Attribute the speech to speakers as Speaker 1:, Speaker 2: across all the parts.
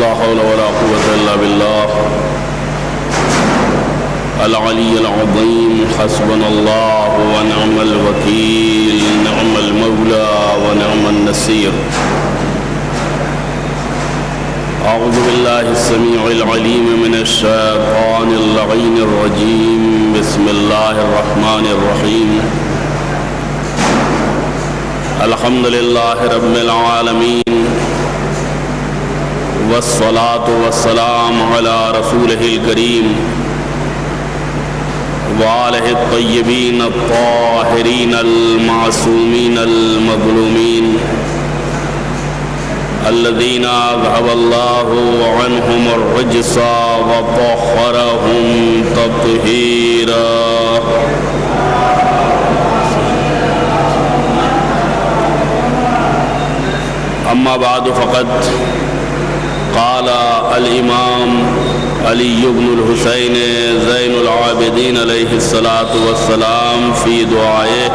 Speaker 1: لا حول ولا قوة إلا بالله العلي العظيم حسبنا الله ونعم الوكيل نعم المولى ونعم النصير أعوذ بالله السميع العليم من الشيطان اللعين الرجيم بسم الله الرحمن الرحيم الحمد لله رب العالمين والصلاة والسلام على رسوله الكريم وآله الطيبين الطاهرين المعصومين المظلومين الذين أذهب الله عنهم الرجس وطهرهم تطهيرا أما بعد فقد قال الإمام علي بن الحسين زين العابدين عليه الصلاة والسلام في دعائه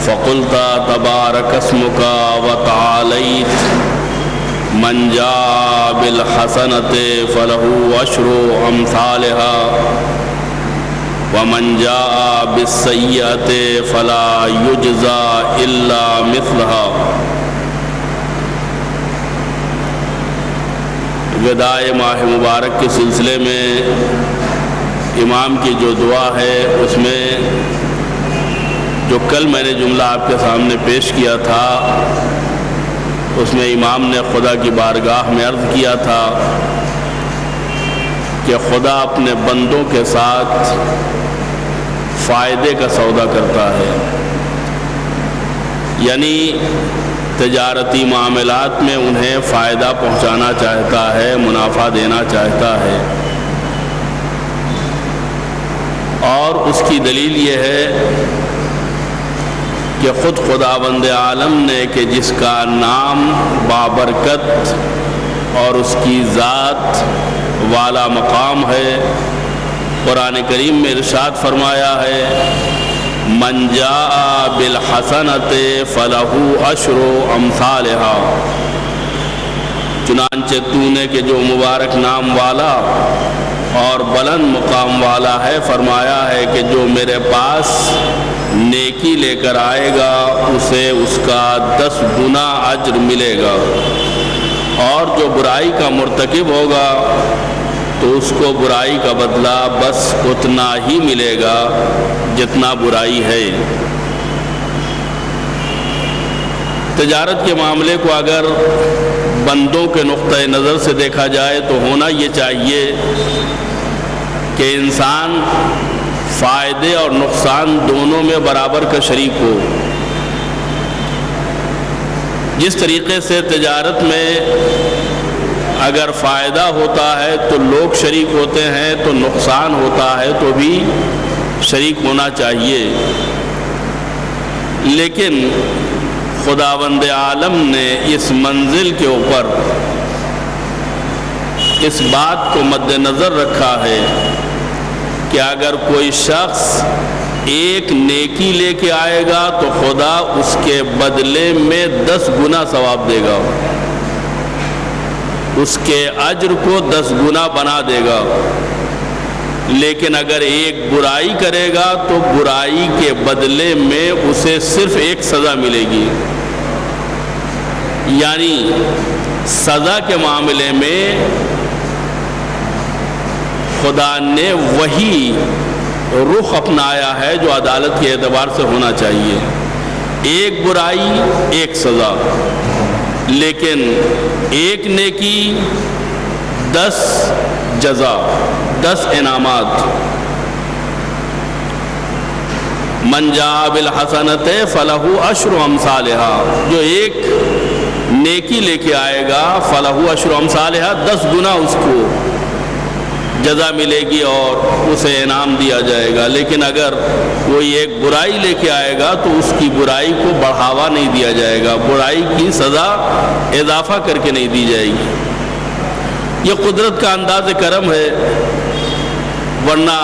Speaker 1: فقلت تبارك اسمك وتعاليت من جاء بالحسنة فله عشر أمثالها ومن جاء بالسيئة فلا يجزى إلا مثلها. وداع ماہ مبارک کے سلسلے میں امام کی جو دعا ہے اس میں جو کل میں نے جملہ آپ کے سامنے پیش کیا تھا اس میں امام نے خدا کی بارگاہ میں عرض کیا تھا کہ خدا اپنے بندوں کے ساتھ فائدے کا سودا کرتا ہے، یعنی تجارتی معاملات میں انہیں فائدہ پہنچانا چاہتا ہے، منافع دینا چاہتا ہے، اور اس کی دلیل یہ ہے کہ خود خداوند عالم نے کہ جس کا نام بابرکت اور اس کی ذات والا مقام ہے، قرآن کریم میں ارشاد فرمایا ہے من جاء بالحسنۃ فلہ عشر امثالھا. چنانچہ تو نے کہ جو مبارک نام والا اور بلند مقام والا ہے فرمایا ہے کہ جو میرے پاس نیکی لے کر آئے گا اسے اس کا 10 گنا اجر ملے گا، اور جو برائی کا مرتکب ہوگا تو اس کو برائی کا بدلہ بس اتنا ہی ملے گا جتنا برائی ہے. تجارت کے معاملے کو اگر بندوں کے نقطۂ نظر سے دیکھا جائے تو ہونا یہ چاہیے کہ انسان فائدے اور نقصان دونوں میں برابر کا شریک ہو. جس طریقے سے تجارت میں اگر فائدہ ہوتا ہے تو لوگ شریک ہوتے ہیں تو نقصان ہوتا ہے تو بھی شریک ہونا چاہیے، لیکن خداوند عالم نے اس منزل کے اوپر اس بات کو مد نظر رکھا ہے کہ اگر کوئی شخص ایک نیکی لے کے آئے گا تو خدا اس کے بدلے میں 10 گنا ثواب دے گا، اس کے اجر کو 10 گنا بنا دے گا. لیکن اگر ایک برائی کرے گا تو برائی کے بدلے میں اسے صرف ایک سزا ملے گی. یعنی سزا کے معاملے میں خدا نے وہی رخ اپنایا ہے جو عدالت کے اعتبار سے ہونا چاہیے. ایک برائی ایک سزا، لیکن ایک نیکی 10 جزا، 10 انعامات. من جاء بالحسنۃ فلہ عشر امثالھا، جو ایک نیکی لے کے آئے گا فلہ عشر امثالھا، 10 گنا اس کو جزا ملے گی اور اسے انعام دیا جائے گا. لیکن اگر کوئی ایک برائی لے کے آئے گا تو اس کی برائی کو بڑھاوا نہیں دیا جائے گا، برائی کی سزا اضافہ کر کے نہیں دی جائے گی. یہ قدرت کا انداز کرم ہے، ورنہ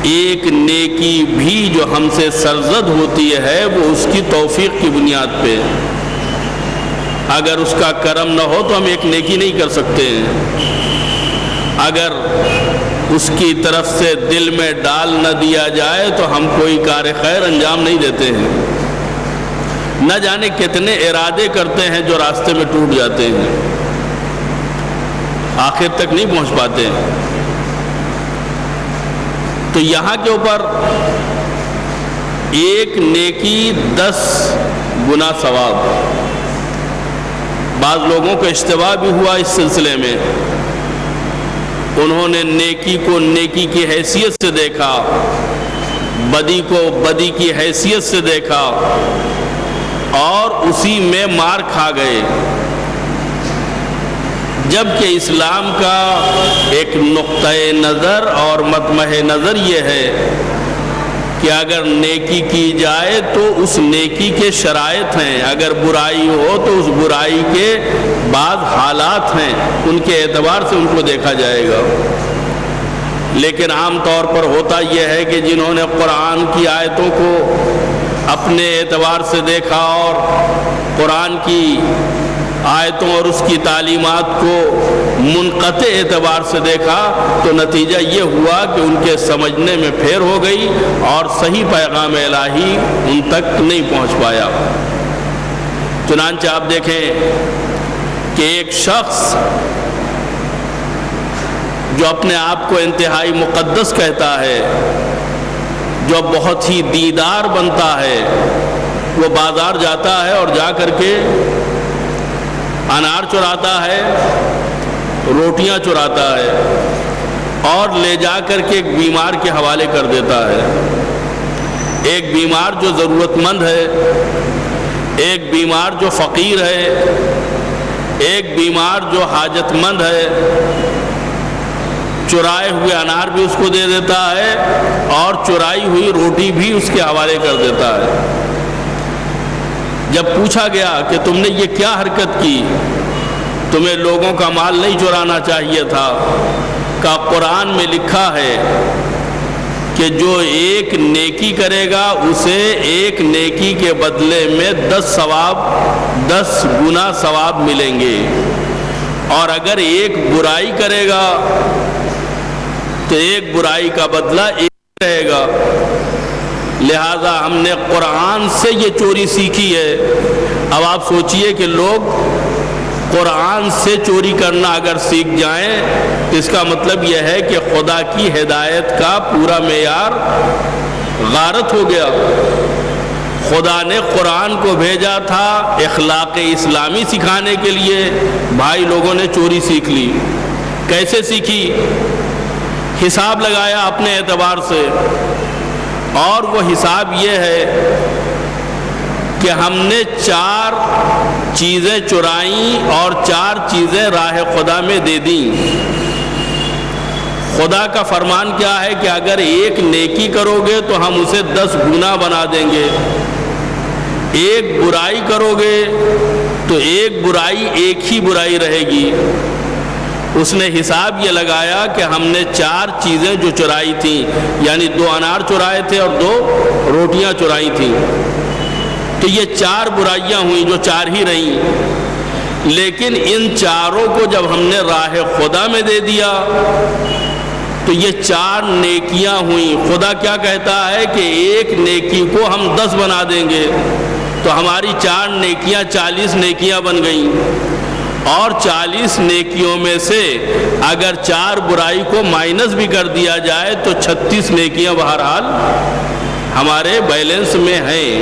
Speaker 1: ایک نیکی بھی جو ہم سے سرزد ہوتی ہے وہ اس کی توفیق کی بنیاد پہ، اگر اس کا کرم نہ ہو تو ہم ایک نیکی نہیں کر سکتے ہیں۔ اگر اس کی طرف سے دل میں ڈال نہ دیا جائے تو ہم کوئی کار خیر انجام نہیں دیتے ہیں۔ نہ جانے کتنے ارادے کرتے ہیں جو راستے میں ٹوٹ جاتے ہیں، آخر تک نہیں پہنچ پاتے ہیں۔ تو یہاں کے اوپر ایک نیکی 10 گنا ثواب۔ بعض لوگوں کو اشتباہ بھی ہوا اس سلسلے میں، انہوں نے نیکی کو نیکی کی حیثیت سے دیکھا، بدی کو بدی کی حیثیت سے دیکھا اور اسی میں مار کھا گئے، جبکہ اسلام کا ایک نقطۂ نظر اور مطمع نظر یہ ہے کہ اگر نیکی کی جائے تو اس نیکی کے شرائط ہیں، اگر برائی ہو تو اس برائی کے بعض حالات ہیں، ان کے اعتبار سے ان کو دیکھا جائے گا۔ لیکن عام طور پر ہوتا یہ ہے کہ جنہوں نے قرآن کی آیتوں کو اپنے اعتبار سے دیکھا اور قرآن کی آیتوں اور اس کی تعلیمات کو منقطع اعتبار سے دیکھا تو نتیجہ یہ ہوا کہ ان کے سمجھنے میں پھیر ہو گئی اور صحیح پیغام الہی ان تک نہیں پہنچ پایا۔ چنانچہ آپ دیکھیں کہ ایک شخص جو اپنے آپ کو انتہائی مقدس کہتا ہے، جو بہت ہی دیندار بنتا ہے، وہ بازار جاتا ہے اور جا کر کے انار چراتا ہے، روٹیاں چراتا ہے اور لے جا کر کے ایک بیمار کے حوالے کر دیتا ہے۔ ایک بیمار جو ضرورت مند ہے، ایک بیمار جو فقیر ہے، ایک بیمار جو حاجت مند ہے، چرائے ہوئے انار بھی اس کو دے دیتا ہے اور چرائی ہوئی روٹی بھی اس کے حوالے کر دیتا ہے۔ جب پوچھا گیا کہ تم نے یہ کیا حرکت کی، تمہیں لوگوں کا مال نہیں چرانا چاہیے تھا، کہ قرآن میں لکھا ہے کہ جو ایک نیکی کرے گا اسے ایک نیکی کے بدلے میں 10 گنا ثواب ملیں گے، اور اگر ایک برائی کرے گا تو ایک برائی کا بدلہ ایک رہے گا۔ لہذا ہم نے قرآن سے یہ چوری سیکھی ہے۔ اب آپ سوچئے کہ لوگ قرآن سے چوری کرنا اگر سیکھ جائیں تو اس کا مطلب یہ ہے کہ خدا کی ہدایت کا پورا معیار غارت ہو گیا۔ خدا نے قرآن کو بھیجا تھا اخلاق اسلامی سکھانے کے لیے، بھائی لوگوں نے چوری سیکھ لی۔ کیسے سیکھی؟ حساب لگایا اپنے اعتبار سے، اور وہ حساب یہ ہے کہ ہم نے 4 چیزیں چرائیں اور 4 چیزیں راہ خدا میں دے دیں۔ خدا کا فرمان کیا ہے کہ اگر ایک نیکی کرو گے تو ہم اسے 10 گنا بنا دیں گے، ایک برائی کرو گے تو ایک برائی ایک ہی برائی رہے گی۔ اس نے حساب یہ لگایا کہ ہم نے 4 چیزیں جو چرائی تھیں، یعنی 2 انار چرائے تھے اور 2 روٹیاں چرائی تھیں، تو یہ 4 برائیاں ہوئیں جو 4 ہی رہیں۔ لیکن ان 4 کو جب ہم نے راہ خدا میں دے دیا تو یہ 4 نیکیاں ہوئیں۔ خدا کیا کہتا ہے کہ ایک نیکی کو ہم 10 بنا دیں گے، تو ہماری 4 نیکیاں 40 نیکیاں بن گئیں، اور 40 نیکیوں میں سے اگر 4 برائی کو مائنس بھی کر دیا جائے تو 36 نیکیاں بہرحال ہمارے بیلنس میں ہیں۔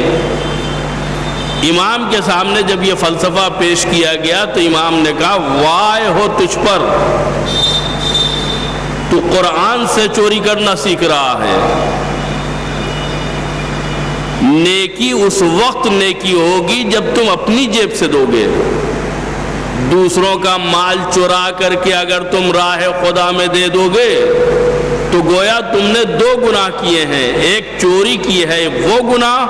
Speaker 1: امام کے سامنے جب یہ فلسفہ پیش کیا گیا تو امام نے کہا وائے ہو تجھ پر، تو قرآن سے چوری کرنا سیکھ رہا ہے۔ نیکی اس وقت نیکی ہوگی جب تم اپنی جیب سے دو گے۔ دوسروں کا مال چرا کر کے اگر تم راہ خدا میں دے دو گے تو گویا تم نے 2 گناہ کیے ہیں، ایک چوری کی ہے وہ گناہ،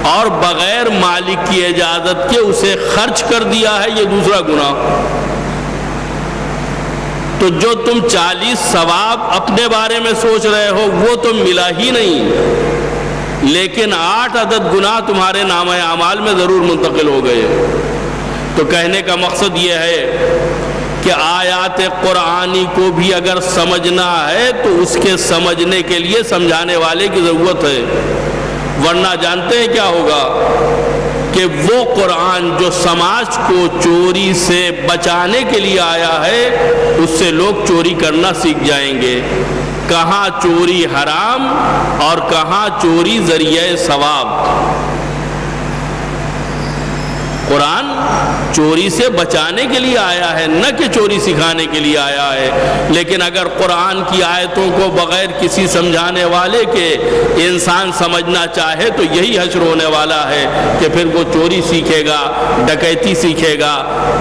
Speaker 1: اور بغیر مالک کی اجازت کے اسے خرچ کر دیا ہے یہ دوسرا گناہ۔ تو جو تم 40 ثواب اپنے بارے میں سوچ رہے ہو وہ تو ملا ہی نہیں، لیکن 8 عدد گناہ تمہارے نامہ اعمال میں ضرور منتقل ہو گئے۔ تو کہنے کا مقصد یہ ہے کہ آیات قرآنی کو بھی اگر سمجھنا ہے تو اس کے سمجھنے کے لیے سمجھانے والے کی ضرورت ہے، ورنہ جانتے ہیں کیا ہوگا کہ وہ قرآن جو سماج کو چوری سے بچانے کے لیے آیا ہے اس سے لوگ چوری کرنا سیکھ جائیں گے۔ کہاں چوری حرام اور کہاں چوری ذریعہ ثواب۔ قرآن چوری سے بچانے کے لیے آیا ہے، نہ کہ چوری سکھانے کے لیے آیا ہے۔ لیکن اگر قرآن کی آیتوں کو بغیر کسی سمجھانے والے کے انسان سمجھنا چاہے تو یہی حشر ہونے والا ہے کہ پھر وہ چوری سیکھے گا، ڈکیتی سیکھے گا،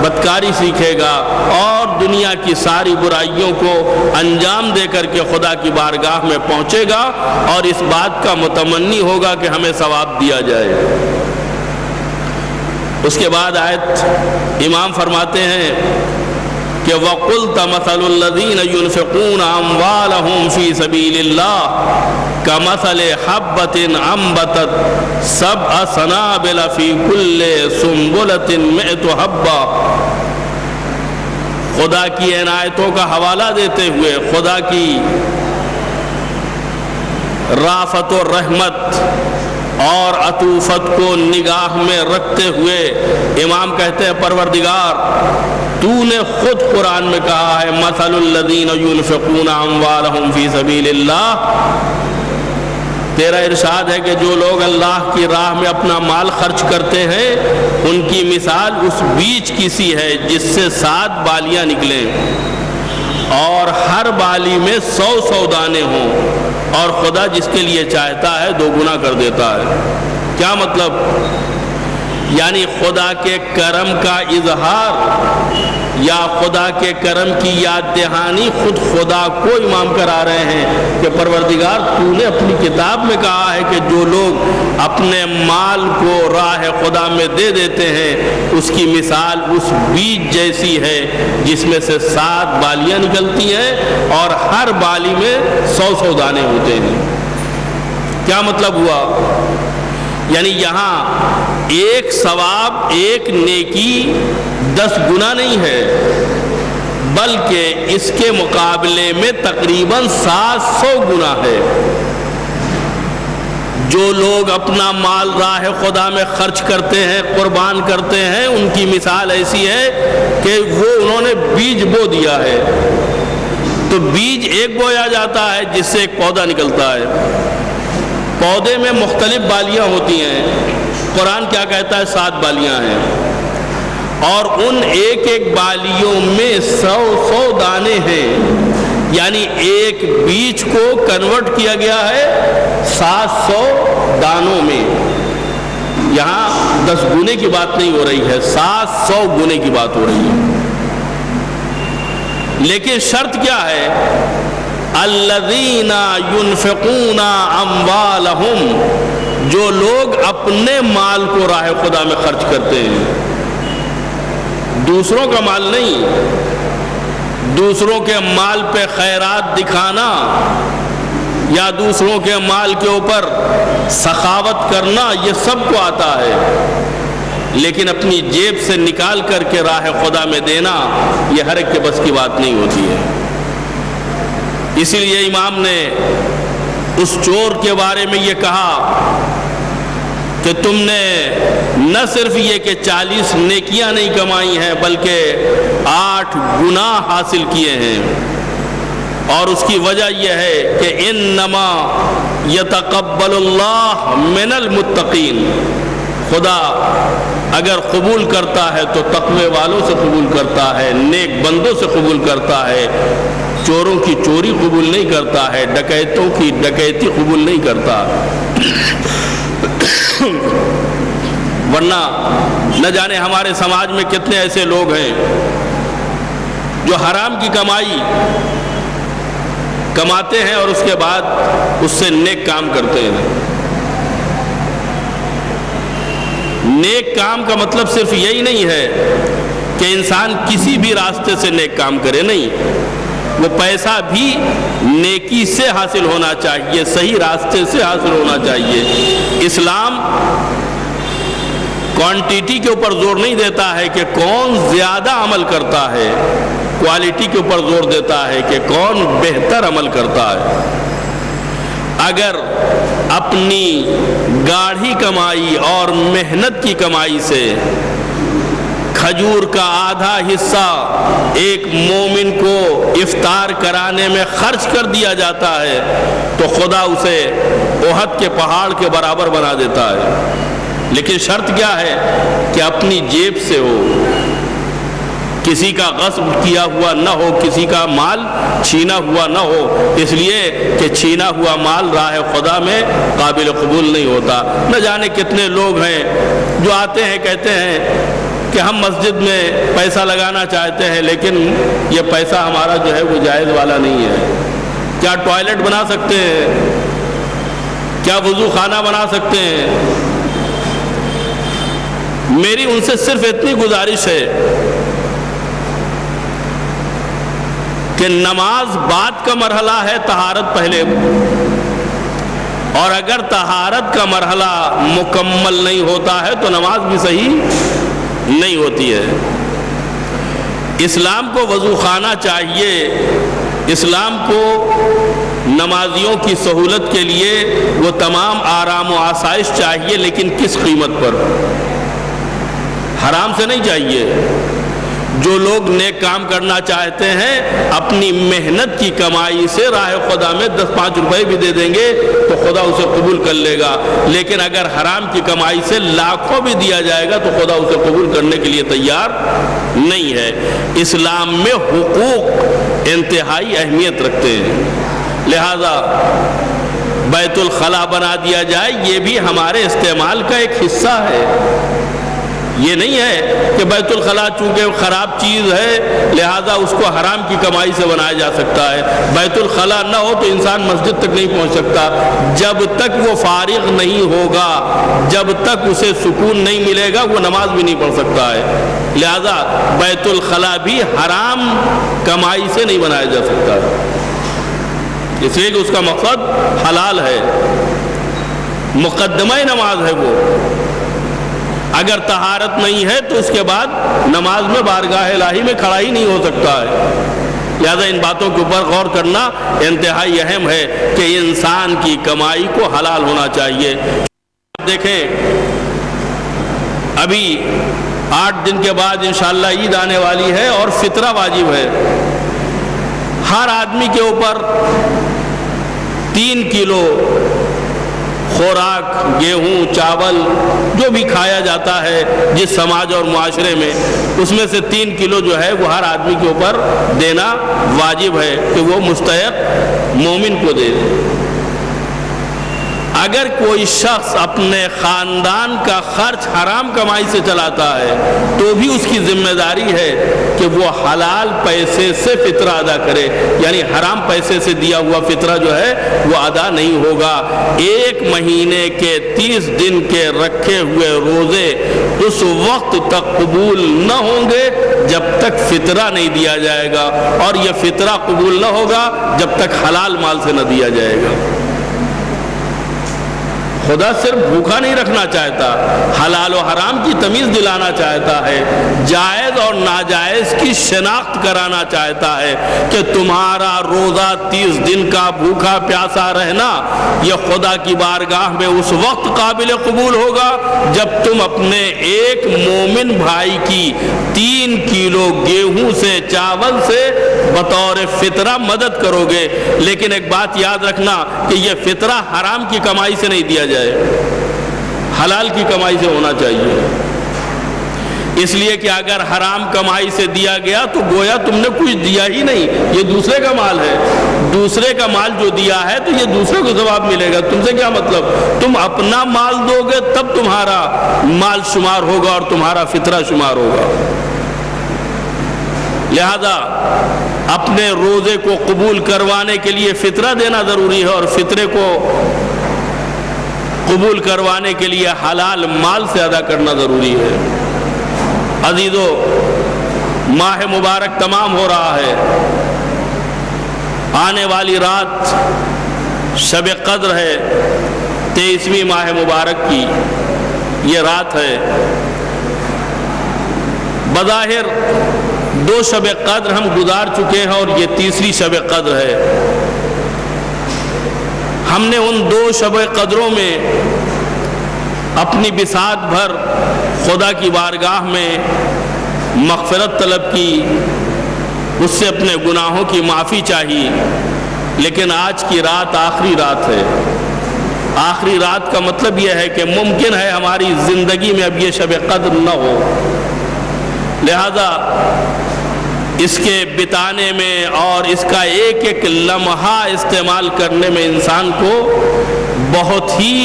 Speaker 1: بدکاری سیکھے گا اور دنیا کی ساری برائیوں کو انجام دے کر کے خدا کی بارگاہ میں پہنچے گا اور اس بات کا متمنی ہوگا کہ ہمیں ثواب دیا جائے۔ اس کے بعد آیت امام فرماتے ہیں کہ وَقُلْتَ مَثَلُ الَّذِينَ يُنْفِقُونَ أَمْوَالَهُمْ فِي سَبِيلِ اللَّهِ كَمَثَلِ حَبَّةٍ أَنبَتَتْ سَبْعَ سَنَابِلَ فِي كُلِّ سُنبُلَةٍ مِئَةُ حَبَّةٍ۔ خدا کی عنایتوں کا حوالہ دیتے ہوئے، خدا کی رافت و رحمت اور عطوفت کو نگاہ میں رکھتے ہوئے امام کہتے ہیں پروردگار تو نے خود قرآن میں کہا ہے مثل الذین ينفقون اموالهم فی سبیل اللہ، تیرا ارشاد ہے کہ جو لوگ اللہ کی راہ میں اپنا مال خرچ کرتے ہیں ان کی مثال اس بیج کی سی ہے جس سے 7 بالیاں نکلیں اور ہر بالی میں 100 دانے ہوں، اور خدا جس کے لیے چاہتا ہے 2 گنا کر دیتا ہے۔ کیا مطلب؟ یعنی خدا کے کرم کا اظہار یا خدا کے کرم کی یاد دہانی خود خدا کو امام کرا رہے ہیں کہ پروردگار تو نے اپنی کتاب میں کہا ہے کہ جو لوگ اپنے مال کو راہ خدا میں دے دیتے ہیں اس کی مثال اس بیج جیسی ہے جس میں سے 7 بالیاں نکلتی ہیں اور ہر بالی میں 100 دانے ہوتے ہیں۔ کیا مطلب ہوا؟ یعنی یہاں ایک ثواب، ایک نیکی 10 گنا نہیں ہے، بلکہ اس کے مقابلے میں تقریباً 700 گنا ہے۔ جو لوگ اپنا مال راہ خدا میں خرچ کرتے ہیں، قربان کرتے ہیں، ان کی مثال ایسی ہے کہ وہ انہوں نے بیج بو دیا ہے۔ تو بیج ایک بویا جاتا ہے جس سے ایک پودا نکلتا ہے، پودے میں مختلف بالیاں ہوتی ہیں، قرآن کیا کہتا ہے 7 بالیاں ہیں، اور ان ایک ایک بالیوں میں 100 دانے ہیں، یعنی ایک بیج کو کنورٹ کیا گیا ہے 700 دانوں میں۔ یہاں 10 گنے کی بات نہیں ہو رہی ہے، 700 گنے کی بات ہو رہی ہے۔ لیکن شرط کیا ہے؟ الذین ينفقون اموالهم، جو لوگ اپنے مال کو راہ خدا میں خرچ کرتے ہیں، دوسروں کا مال نہیں۔ دوسروں کے مال پہ خیرات دکھانا یا دوسروں کے مال کے اوپر سخاوت کرنا یہ سب کو آتا ہے، لیکن اپنی جیب سے نکال کر کے راہ خدا میں دینا یہ ہر ایک کے بس کی بات نہیں ہوتی ہے۔ اسی لیے امام نے اس چور کے بارے میں یہ کہا کہ تم نے نہ صرف یہ کہ 40 نیکیاں نہیں کمائی ہیں بلکہ 8 گناہ حاصل کیے ہیں، اور اس کی وجہ یہ ہے کہ انما یتقبل اللہ من المتقین، خدا اگر قبول کرتا ہے تو تقوی والوں سے قبول کرتا ہے، نیک بندوں سے قبول کرتا ہے، چوروں کی چوری قبول نہیں کرتا ہے، ڈکیتوں کی ڈکیتی قبول نہیں کرتا۔ ورنہ نہ جانے ہمارے سماج میں کتنے ایسے لوگ ہیں جو حرام کی کمائی کماتے ہیں اور اس کے بعد اس سے نیک کام کرتے ہیں۔ نیک کام کا مطلب صرف یہی نہیں ہے کہ انسان کسی بھی راستے سے نیک کام کرے، نہیں، وہ پیسہ بھی نیکی سے حاصل ہونا چاہیے، صحیح راستے سے حاصل ہونا چاہیے۔ اسلام کوانٹیٹی کے اوپر زور نہیں دیتا ہے کہ کون زیادہ عمل کرتا ہے، کوالٹی کے اوپر زور دیتا ہے کہ کون بہتر عمل کرتا ہے۔ اگر اپنی گاڑھی کمائی اور محنت کی کمائی سے کھجور کا آدھا حصہ ایک مومن کو افطار کرانے میں خرچ کر دیا جاتا ہے تو خدا اسے احد کے پہاڑ کے برابر بنا دیتا ہے۔ لیکن شرط کیا ہے کہ اپنی جیب سے ہو، کسی کا غصب کیا ہوا نہ ہو، کسی کا مال چھینا ہوا نہ ہو، اس لیے کہ چھینا ہوا مال راہ خدا میں قابل قبول نہیں ہوتا۔ نہ جانے کتنے لوگ ہیں جو آتے ہیں کہتے ہیں کہ ہم مسجد میں پیسہ لگانا چاہتے ہیں لیکن یہ پیسہ ہمارا جو ہے وہ جائز والا نہیں ہے۔ کیا ٹوائلٹ بنا سکتے ہیں؟ کیا وضو خانہ بنا سکتے ہیں؟ میری ان سے صرف اتنی گزارش ہے کہ نماز بعد کا مرحلہ ہے، طہارت پہلے، اور اگر طہارت کا مرحلہ مکمل نہیں ہوتا ہے تو نماز بھی صحیح نہیں ہوتی ہے۔ اسلام کو وضو خانہ چاہیے، اسلام کو نمازیوں کی سہولت کے لیے وہ تمام آرام و آسائش چاہیے، لیکن کس قیمت پر؟ حرام سے نہیں چاہیے۔ جو لوگ نیک کام کرنا چاہتے ہیں اپنی محنت کی کمائی سے راہ خدا میں 10-5 روپے بھی دے دیں گے تو خدا اسے قبول کر لے گا، لیکن اگر حرام کی کمائی سے لاکھوں بھی دیا جائے گا تو خدا اسے قبول کرنے کے لیے تیار نہیں ہے۔ اسلام میں حقوق انتہائی اہمیت رکھتے ہیں، لہذا بیت الخلا بنا دیا جائے یہ بھی ہمارے استعمال کا ایک حصہ ہے۔ یہ نہیں ہے کہ بیت الخلا چونکہ خراب چیز ہے لہذا اس کو حرام کی کمائی سے بنایا جا سکتا ہے۔ بیت الخلا نہ ہو تو انسان مسجد تک نہیں پہنچ سکتا، جب تک وہ فارغ نہیں ہوگا، جب تک اسے سکون نہیں ملے گا وہ نماز بھی نہیں پڑھ سکتا ہے۔ لہذا بیت الخلا بھی حرام کمائی سے نہیں بنایا جا سکتا، اس لیے کہ اس کا مقصد حلال ہے، مقدمہ نماز ہے وہ۔ اگر طہارت نہیں ہے تو اس کے بعد نماز میں بارگاہ الہی میں کھڑا ہی نہیں ہو سکتا ہے۔ لہذا ان باتوں کے اوپر غور کرنا انتہائی اہم ہے کہ انسان کی کمائی کو حلال ہونا چاہیے۔ دیکھیں ابھی 8 دن کے بعد انشاءاللہ عید آنے والی ہے اور فطرہ واجب ہے۔ ہر آدمی کے اوپر 3 کلو خوراک، گیہوں، چاول جو بھی کھایا جاتا ہے جس سماج اور معاشرے میں، اس میں سے 3 کلو جو ہے وہ ہر آدمی کے اوپر دینا واجب ہے کہ وہ مستحق مومن کو دے۔ اگر کوئی شخص اپنے خاندان کا خرچ حرام کمائی سے چلاتا ہے تو بھی اس کی ذمہ داری ہے کہ وہ حلال پیسے سے فطرہ ادا کرے، یعنی حرام پیسے سے دیا ہوا فطرہ جو ہے وہ ادا نہیں ہوگا۔ 1 مہینے کے 30 دن کے رکھے ہوئے روزے اس وقت تک قبول نہ ہوں گے جب تک فطرہ نہیں دیا جائے گا، اور یہ فطرہ قبول نہ ہوگا جب تک حلال مال سے نہ دیا جائے گا۔ خدا صرف بھوکا نہیں رکھنا چاہتا، حلال و حرام کی تمیز دلانا چاہتا ہے، جائز اور ناجائز کی شناخت کرانا چاہتا ہے کہ تمہارا روزہ 30 دن کا بھوکا پیاسا رہنا یہ خدا کی بارگاہ میں اس وقت قابل قبول ہوگا جب تم اپنے ایک مومن بھائی کی 3 کلو گیہوں سے، چاول سے بطور فطرہ مدد کرو گے۔ لیکن ایک بات یاد رکھنا کہ یہ فطرہ حرام کی کمائی سے نہیں دیا جائے، حلال کی کمائی سے ہونا چاہیے، اس لیے کہ اگر حرام کمائی سے دیا گیا تو گویا تم نے کچھ دیا ہی نہیں، یہ دوسرے کا مال ہے، دوسرے کا مال جو دیا ہے تو یہ دوسرے کو ثواب ملے گا، تم سے کیا مطلب؟ تم اپنا مال دو گے تب تمہارا مال شمار ہوگا اور تمہارا فطرہ شمار ہوگا۔ لہذا اپنے روزے کو قبول کروانے کے لیے فطرہ دینا ضروری ہے، اور فطرے کو قبول کروانے کے لیے حلال مال سے ادا کرنا ضروری ہے۔ عزیزو، ماہ مبارک تمام ہو رہا ہے، آنے والی رات شب قدر ہے، 23ویں ماہ مبارک کی یہ رات ہے۔ بظاہر 2 شب قدر ہم گزار چکے ہیں اور یہ تیسری شب قدر ہے۔ ہم نے ان 2 شب قدروں میں اپنی بساط بھر خدا کی بارگاہ میں مغفرت طلب کی، اس سے اپنے گناہوں کی معافی چاہی، لیکن آج کی رات آخری رات ہے۔ آخری رات کا مطلب یہ ہے کہ ممکن ہے ہماری زندگی میں اب یہ شب قدر نہ ہو، لہذا اس کے بتانے میں اور اس کا ایک ایک لمحہ استعمال کرنے میں انسان کو بہت ہی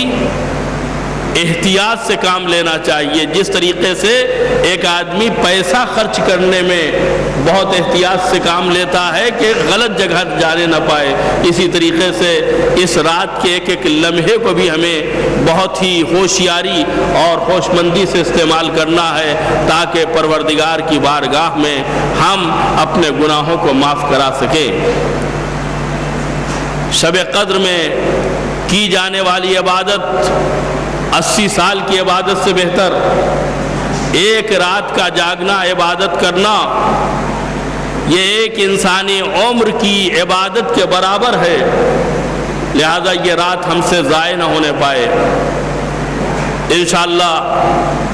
Speaker 1: احتیاط سے کام لینا چاہیے۔ جس طریقے سے ایک آدمی پیسہ خرچ کرنے میں بہت احتیاط سے کام لیتا ہے کہ غلط جگہ جانے نہ پائے، اسی طریقے سے اس رات کے ایک ایک لمحے کو بھی ہمیں بہت ہی ہوشیاری اور ہوش مندی سے استعمال کرنا ہے، تاکہ پروردگار کی بارگاہ میں ہم اپنے گناہوں کو معاف کرا سکیں۔ شب قدر میں کی جانے والی عبادت 80 سال کی عبادت سے بہتر، ایک رات کا جاگنا عبادت کرنا یہ ایک انسانی عمر کی عبادت کے برابر ہے، لہذا یہ رات ہم سے ضائع نہ ہونے پائے۔ انشاءاللہ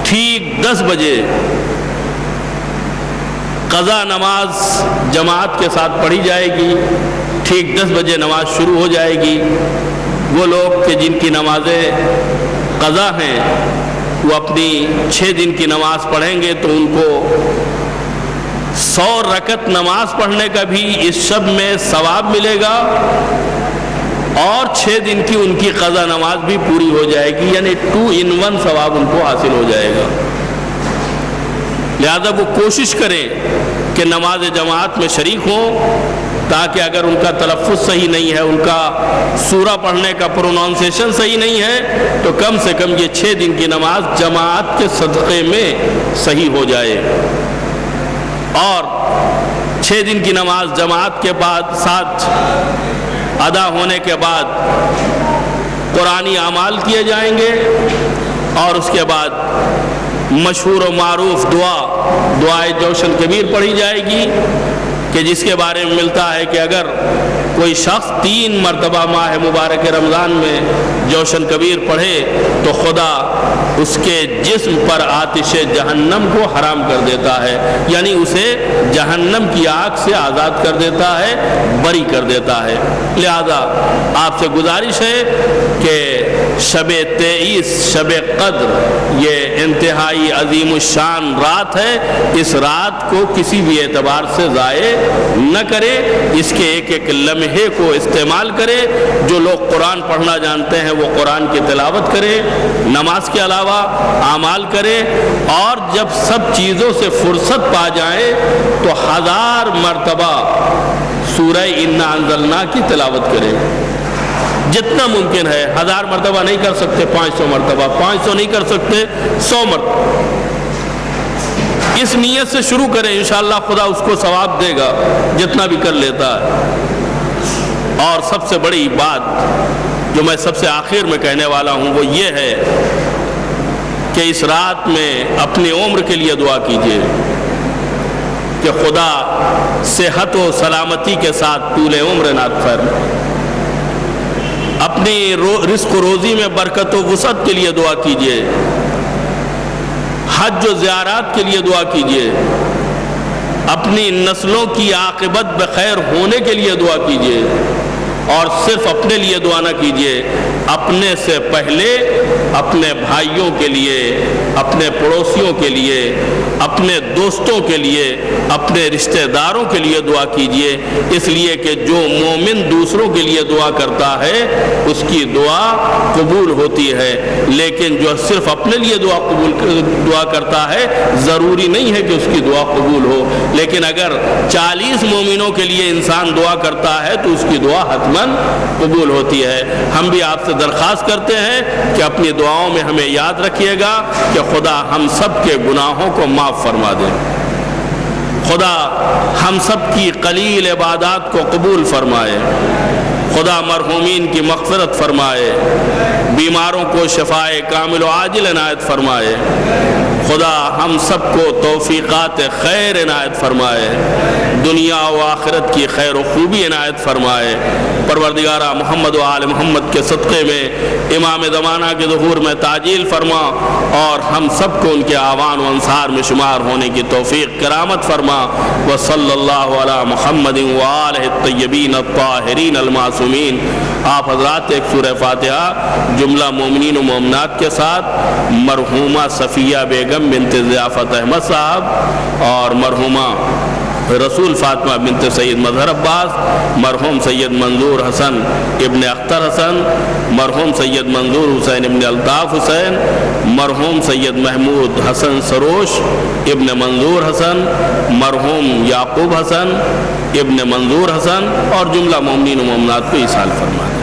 Speaker 1: ٹھیک 10 بجے قضا نماز جماعت کے ساتھ پڑھی جائے گی، ٹھیک 10 بجے نماز شروع ہو جائے گی۔ وہ لوگ کہ جن کی نمازیں قضا ہیں وہ اپنی 6 دن کی نماز پڑھیں گے تو ان کو 100 رکعت نماز پڑھنے کا بھی اس شب میں ثواب ملے گا، اور 6 دن کی ان کی قضا نماز بھی پوری ہو جائے گی، یعنی 2 in 1 ثواب ان کو حاصل ہو جائے گا۔ لہذا وہ کوشش کریں کہ نماز جماعت میں شریک ہوں، تاکہ اگر ان کا تلفظ صحیح نہیں ہے، ان کا سورہ پڑھنے کا پروننسیشن صحیح نہیں ہے، تو کم سے کم یہ 6 دن کی نماز جماعت کے صدقے میں صحیح ہو جائے۔ اور 6 دن کی نماز جماعت کے بعد ساتھ ادا ہونے کے بعد قرآنی اعمال کیے جائیں گے، اور اس کے بعد مشہور و معروف دعائے جوشن کبیر پڑھی جائے گی، کہ جس کے بارے میں ملتا ہے کہ اگر کوئی شخص 3 مرتبہ ماہ مبارک رمضان میں جوشن کبیر پڑھے تو خدا اس کے جسم پر آتش جہنم کو حرام کر دیتا ہے، یعنی اسے جہنم کی آگ سے آزاد کر دیتا ہے، بری کر دیتا ہے۔ لہذا آپ سے گزارش ہے کہ شب 23 شب قدر یہ انتہائی عظیم الشان رات ہے، اس رات کو کسی بھی اعتبار سے ضائع نہ کرے، اس کے ایک ایک لمحے کو استعمال کرے۔ جو لوگ قرآن پڑھنا جانتے ہیں وہ قرآن کی تلاوت کرے، نماز کے علاوہ اعمال کرے، اور جب سب چیزوں سے فرصت پا جائیں تو 1000 مرتبہ سورہ انا انزلنا کی تلاوت کرے، جتنا ممکن ہے۔ 1000 مرتبہ نہیں کر سکتے، 500 مرتبہ، 500 نہیں کر سکتے، 100 مرتبہ اس نیت سے شروع کریں، انشاءاللہ خدا اس کو ثواب دے گا جتنا بھی کر لیتا ہے۔ اور سب سے بڑی بات جو میں سب سے آخر میں کہنے والا ہوں وہ یہ ہے کہ اس رات میں اپنی عمر کے لیے دعا کیجیے کہ خدا صحت و سلامتی کے ساتھ طول عمر عنایت فرمائے۔ اپنی رزق و روزی میں برکت و وسعت کے لیے دعا کیجیے، حج و زیارات کے لیے دعا کیجیے، اپنی نسلوں کی عاقبت بخیر ہونے کے لیے دعا کیجیے، اور صرف اپنے لیے دعا نہ کیجیے، اپنے سے پہلے اپنے بھائیوں کے لیے، اپنے پڑوسیوں کے لیے، اپنے دوستوں کے لیے، اپنے رشتہ داروں کے لیے دعا کیجیے، اس لیے کہ جو مومن دوسروں کے لیے دعا کرتا ہے اس کی دعا قبول ہوتی ہے، لیکن جو صرف اپنے لیے دعا کرتا ہے ضروری نہیں ہے کہ اس کی دعا قبول ہو، لیکن اگر 40 مومنوں کے لیے انسان دعا کرتا ہے تو اس کی دعا حتماً قبول ہوتی ہے۔ ہم بھی آپ سے درخواست کرتے ہیں کہ اپنی دعاؤں میں ہمیں یاد رکھیے گا کہ خدا ہم سب کے گناہوں کو معاف فرما دے۔ خدا ہم سب کی قلیل عبادات کو قبول فرمائے، خدا مرحومین کی مغفرت فرمائے، بیماروں کو شفائے کامل و عاجل عنایت فرمائے، خدا ہم سب کو توفیقات خیر عنایت فرمائے، دنیا و آخرت کی خیر و خوبی عنایت فرمائے۔ پروردگارہ محمد و آل محمد کے صدقے میں امام زمانہ کے ظہور میں تعجیل فرما، اور ہم سب کو ان کے آوان و انصار میں شمار ہونے کی توفیق کرامت فرما۔ وصلی اللہ علی محمد وآلہ الطیبین الطاہرین المعصومین۔ آپ حضرات ایک سورہ فاتحہ جملہ مومنین و مومنات کے ساتھ مرحومہ صفیہ بیگم بنت ضیافت احمد صاحب اور مرحومہ رسول فاطمہ بنت سید مظہر عباس، مرحوم سید منظور حسن ابن اختر حسن، مرحوم سید منظور حسین ابن الطاف حسین، مرحوم سید محمود حسن سروش ابن منظور حسن، مرحوم یعقوب حسن ابن منظور حسن، اور جملہ مومنین و مومنات کو ایصال فرمائے۔